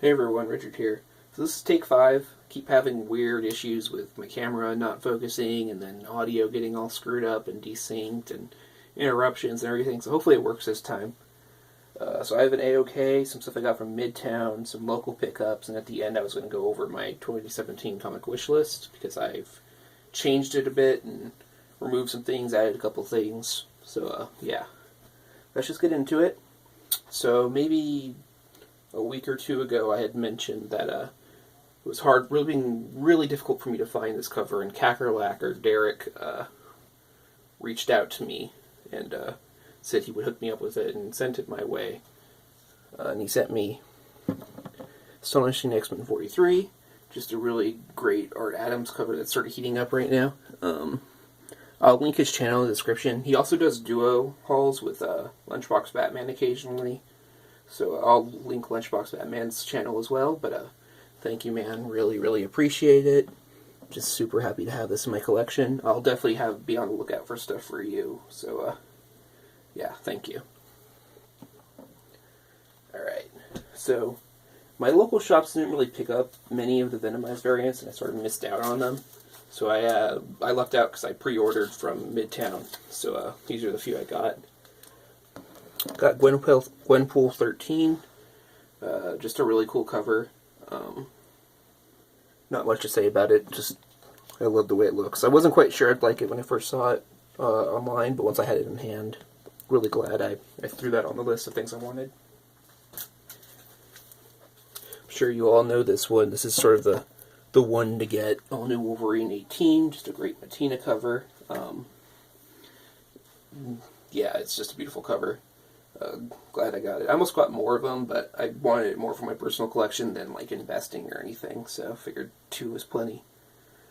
Hey everyone, Richard here. So this is take 5. Keep having weird issues with my camera not focusing and then audio getting all screwed up and desynced and interruptions and everything, so hopefully it works this time. So I have an AOK, some stuff I got from Midtown, some local pickups, and at the end I was going to go over my 2017 comic wish list because I've changed it a bit and removed some things, added a couple things. So yeah, let's just get into it. So maybe a week or two ago I had mentioned that it was really difficult for me to find this cover, and Kakkerlakk, or Derek, reached out to me and said he would hook me up with it and sent it my way. And he sent me Astonishing X-Men 43, just a really great Art Adams cover that's sort of heating up right now. I'll link his channel in the description. He also does duo hauls with Lunchbox Batman occasionally, so I'll link Lunchbox Batman's channel as well, but thank you, man. Really appreciate it. Just super happy to have this in my collection. I'll definitely be on the lookout for stuff for you, so yeah, thank you. Alright, so my local shops didn't really pick up many of the Venomized variants, and I sort of missed out on them. So I lucked out because I pre-ordered from Midtown, so these are the few I got. Got Gwenpool 13, just a really cool cover. Not much to say about it, just I love the way it looks. I wasn't quite sure I'd like it when I first saw it online, but once I had it in hand, really glad I threw that on the list of things I wanted. I'm sure you all know this one. This is sort of the one to get. All New Wolverine 18, just a great Matina cover. Yeah, it's just a beautiful cover. Glad I got it. I almost got more of them, but I wanted it more for my personal collection than like investing or anything, so I figured 2 was plenty.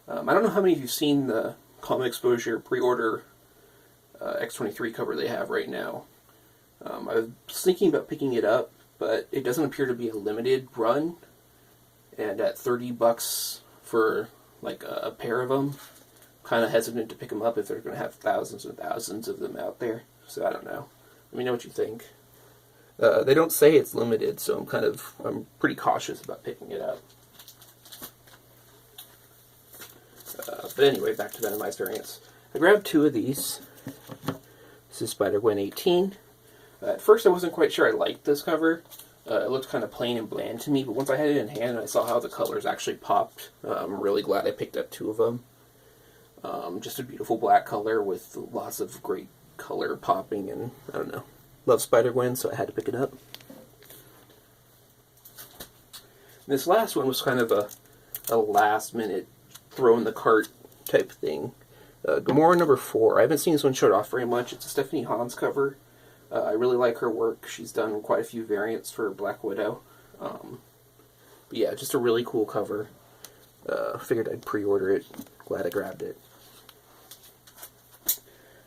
I don't know how many of you have seen the Comic Exposure pre-order X23 cover they have right now. I was thinking about picking it up, but it doesn't appear to be a limited run, and at $30 for like a pair of them, kind of hesitant to pick them up if they're going to have thousands and thousands of them out there, so I don't know. Let me know what you think. They don't say it's limited, so I'm pretty cautious about picking it up. But anyway, back to Venomized variants. I grabbed 2 of these. This is Spider-Gwen 18. At first I wasn't quite sure I liked this cover. It looked kind of plain and bland to me, but once I had it in hand and I saw how the colors actually popped, I'm really glad I picked up 2 of them. Just a beautiful black color with lots of great color popping, and I don't know. Love Spider-Gwen, so I had to pick it up. This last one was kind of a last-minute throw-in-the-cart type thing. Gamora number 4. I haven't seen this one showed off very much. It's a Stephanie Hans cover. I really like her work. She's done quite a few variants for Black Widow. But yeah, just a really cool cover. Figured I'd pre-order it. Glad I grabbed it.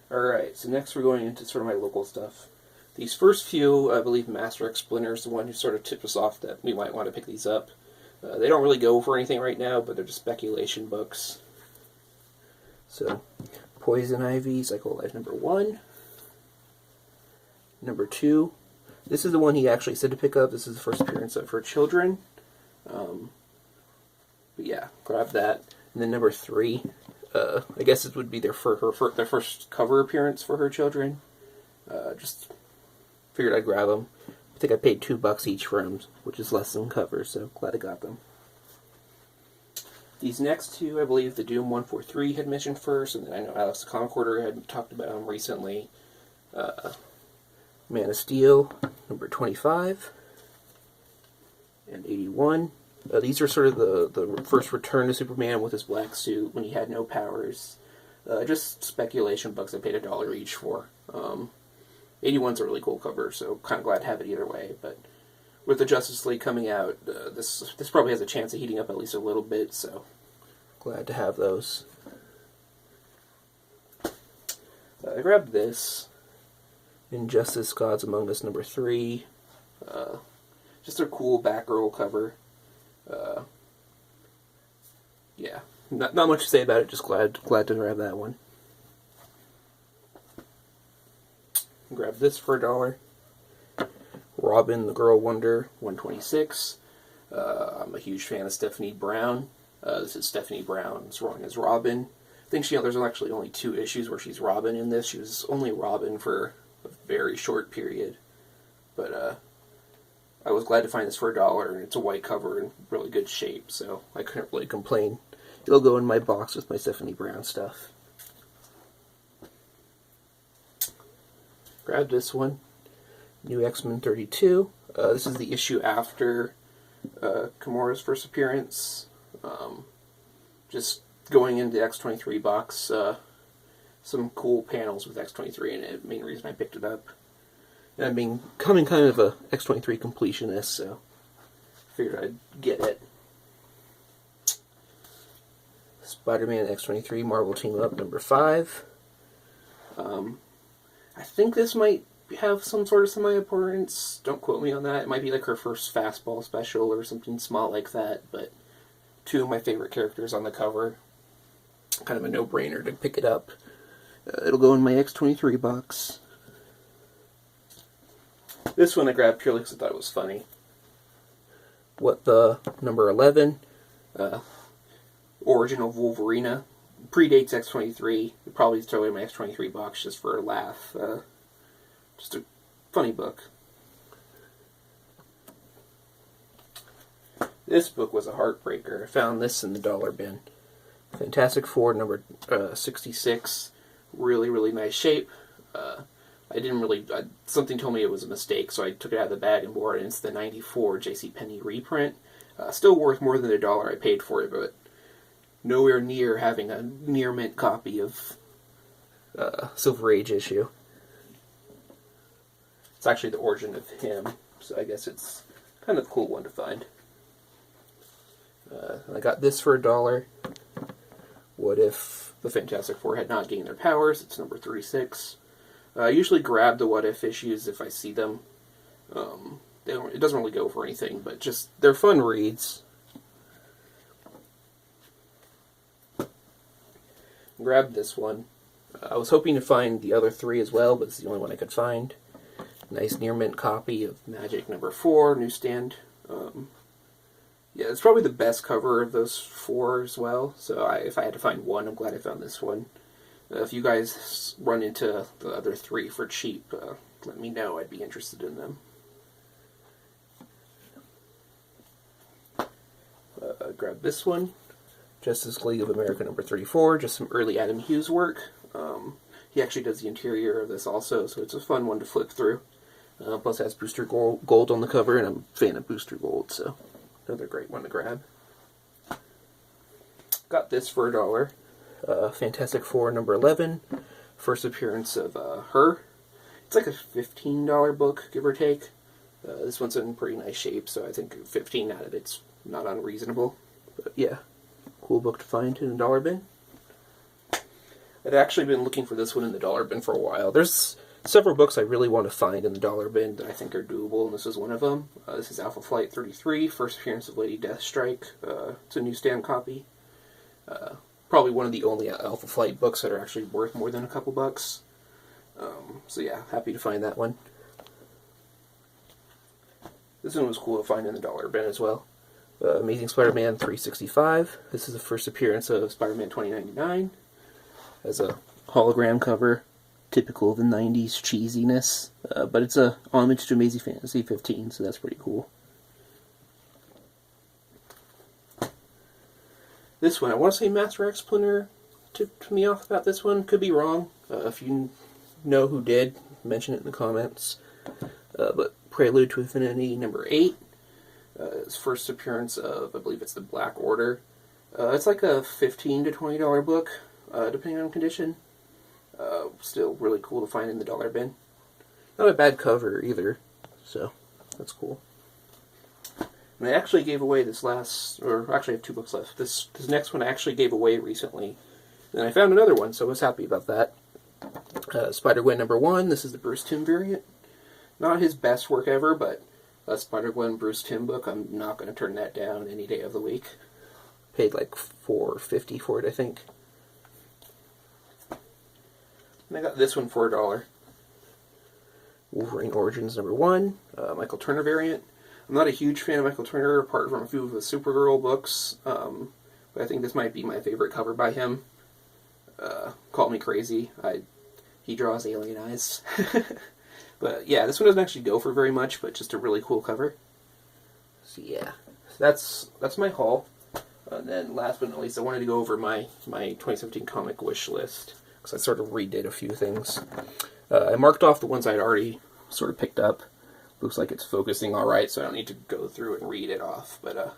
Alright, so next we're going into sort of my local stuff. These first few, I believe Master X Splinter is the one who sort of tipped us off that we might want to pick these up. They don't really go for anything right now, but they're just speculation books. So, Poison Ivy, Cycle of Life number 1. Number 2. This is the one he actually said to pick up. This is the first appearance of her children. But yeah, grab that. And then number 3. I guess it would be their first cover appearance for her children. Just figured I'd grab them. I think I paid $2 each for them, which is less than cover, so glad I got them. These next 2, I believe the Doom 143 had mentioned first, and then I know Alex the Comic Hoarder had talked about them recently. Man of Steel, number 25, and 81. These are sort of the first return to Superman with his black suit when he had no powers. Just speculation books I paid $1 each for. 81's a really cool cover, so kind of glad to have it either way. But with the Justice League coming out, this probably has a chance of heating up at least a little bit, so glad to have those. I grabbed this, Injustice Gods Among Us number 3. Just a cool Batgirl cover. Yeah, not much to say about it, just glad to grab that one. Grab this for $1. Robin the Girl Wonder 126. I'm a huge fan of Stephanie Brown. This is Stephanie Brown's run as Robin. I think there's actually only 2 issues where she's Robin in this. She was only Robin for a very short period. But I was glad to find this for $1, and it's a white cover in really good shape, so I couldn't really complain. It'll go in my box with my Stephanie Brown stuff. Grab this one. New X-Men 32. This is the issue after Kimura's first appearance. Just going into the X-23 box. Some cool panels with X-23 in it. Main reason I picked it up. And I'm becoming kind of a X-23 completionist, so figured I'd get it. Spider-Man X-23 Marvel Team Up number 5. I think this might have some sort of semi-importance. Don't quote me on that. It might be like her first fastball special or something small like that, but 2 of my favorite characters on the cover. Kind of a no-brainer to pick it up. It'll go in my X-23 box. This one I grabbed purely because I thought it was funny. What the number 11, Origin of Wolverina, predates X-23. I'd probably throw it in my X-23 box just for a laugh. Just a funny book. This book was a heartbreaker. I found this in the dollar bin. Fantastic Four number 66. Really, really nice shape. Something told me it was a mistake, so I took it out of the bag and bought it. It's the 94 JCPenney reprint. Still worth more than $1 I paid for it, but nowhere near having a near mint copy of Silver Age issue. It's actually the origin of him, so I guess it's kind of a cool one to find. I got this for $1. What if the Fantastic Four had not gained their powers? It's number 36. I usually grab the What If issues if I see them. It doesn't really go for anything, but just they're fun reads. Grab this one. I was hoping to find the other 3 as well, but it's the only one I could find. Nice near mint copy of Magic number 4, newsstand. Yeah, it's probably the best cover of those 4 as well. So if I had to find one, I'm glad I found this one. If you guys run into the other 3 for cheap, let me know. I'd be interested in them. Grab this one. Justice League of America number 34. Just some early Adam Hughes work. He actually does the interior of this also, so it's a fun one to flip through. Plus it has Booster Gold on the cover, and I'm a fan of Booster Gold, so another great one to grab. Got this for $1. Fantastic Four number 11. First appearance of her. It's like a $15 book, give or take. This one's in pretty nice shape, so I think 15 out of it's not unreasonable. But yeah, cool book to find in a dollar bin. I'd actually been looking for this one in the dollar bin for a while. There's several books I really want to find in the dollar bin that I think are doable, and this is one of them. This is Alpha Flight 33, first appearance of Lady Deathstrike. It's a newsstand copy. Probably one of the only Alpha Flight books that are actually worth more than a couple bucks. So yeah, happy to find that one. This one was cool to find in the dollar bin as well. Amazing Spider-Man 365. This is the first appearance of Spider-Man 2099. Has a hologram cover, typical of the 90s cheesiness, but it's a homage to Amazing Fantasy 15, so that's pretty cool. This one, I want to say Master X Splinter tipped me off about this one. Could be wrong. If you know who did, mention it in the comments. But Prelude to Infinity number 8. His first appearance of, I believe it's the Black Order. It's like a $15 to $20 book, depending on condition. Still really cool to find in the dollar bin. Not a bad cover either, so that's cool. And I actually gave away this last, or actually I have 2 books left. This next one I actually gave away recently. And I found another one, so I was happy about that. Spider-Gwen number 1. This is the Bruce Timm variant. Not his best work ever, but a Spider-Gwen Bruce Timm book. I'm not going to turn that down any day of the week. Paid like $4.50 for it, I think. And I got this one for $1. Wolverine Origins number 1. Michael Turner variant. I'm not a huge fan of Michael Turner, apart from a few of the Supergirl books, but I think this might be my favorite cover by him. Call me crazy. He draws alien eyes. But yeah, this one doesn't actually go for very much, but just a really cool cover. So yeah, that's my haul. And then last but not least, I wanted to go over my 2017 comic wish list, because I sort of redid a few things. I marked off the ones I'd already sort of picked up. Looks like it's focusing alright, so I don't need to go through and read it off. But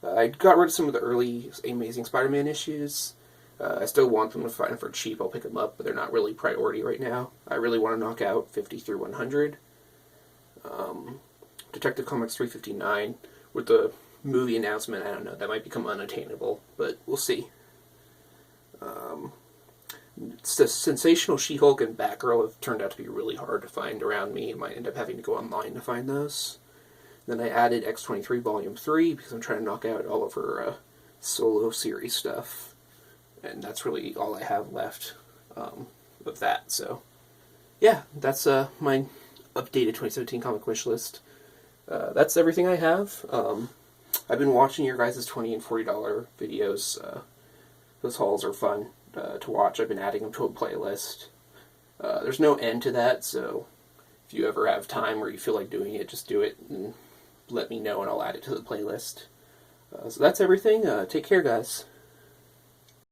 I got rid of some of the early Amazing Spider-Man issues. I still want them to find for cheap. I'll pick them up, but they're not really priority right now. I really want to knock out 50 through 100. Detective Comics 359, with the movie announcement, I don't know, that might become unattainable, but we'll see. Sensational She-Hulk and Batgirl have turned out to be really hard to find around me. I might end up having to go online to find those. Then I added X-23 Volume 3, because I'm trying to knock out all of her solo series stuff. And that's really all I have left of that. So, yeah, that's my updated 2017 comic wish list. That's everything I have. I've been watching your guys' $20 and $40 videos. Those hauls are fun to watch. I've been adding them to a playlist. There's no end to that, so if you ever have time or you feel like doing it, just do it and let me know and I'll add it to the playlist. So that's everything. Take care, guys.